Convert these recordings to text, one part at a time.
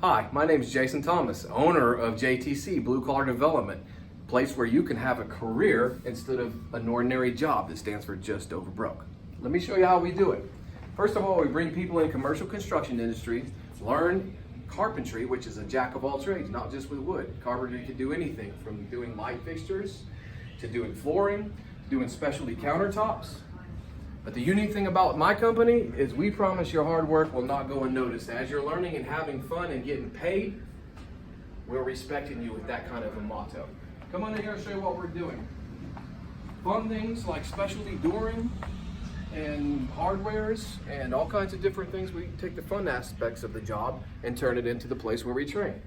Hi, my name is Jason Thomas, owner of JTC Blue Collar Development, place where you can have a career instead of an ordinary job that stands for just over broke. Let me show you how we do it. First of all, we bring people in commercial construction industry, learn carpentry, which is a jack of all trades, not just with wood. Carpentry can do anything from doing light fixtures to doing flooring, doing specialty countertops. But the unique thing about my company is we promise your hard work will not go unnoticed. As you're learning and having fun and getting paid, we're respecting you with that kind of a motto. Come on in here and show you what we're doing. Fun things like specialty dooring and hardwares and all kinds of different things. We take the fun aspects of the job and turn it into the place where we train.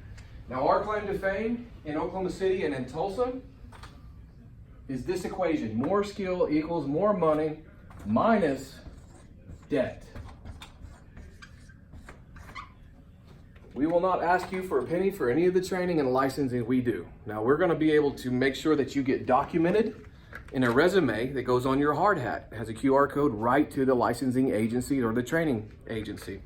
Now, our claim to fame in Oklahoma City and in Tulsa is this equation: more skill equals more money minus debt. We will not ask you for a penny for any of the training and licensing we do. Now, we're going to be able to make sure that you get documented in a resume that goes on your hard hat. It has a QR code right to the licensing agency or the training agency.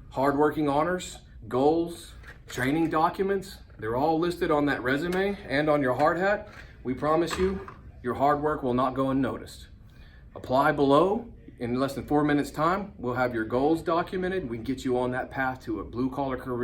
Hardworking honors, goals, training documents, they're all listed on that resume and on your hard hat. We promise you, your hard work will not go unnoticed. Apply below. In less than 4 minutes time, we'll have your goals documented. We can get you on that path to a blue collar career.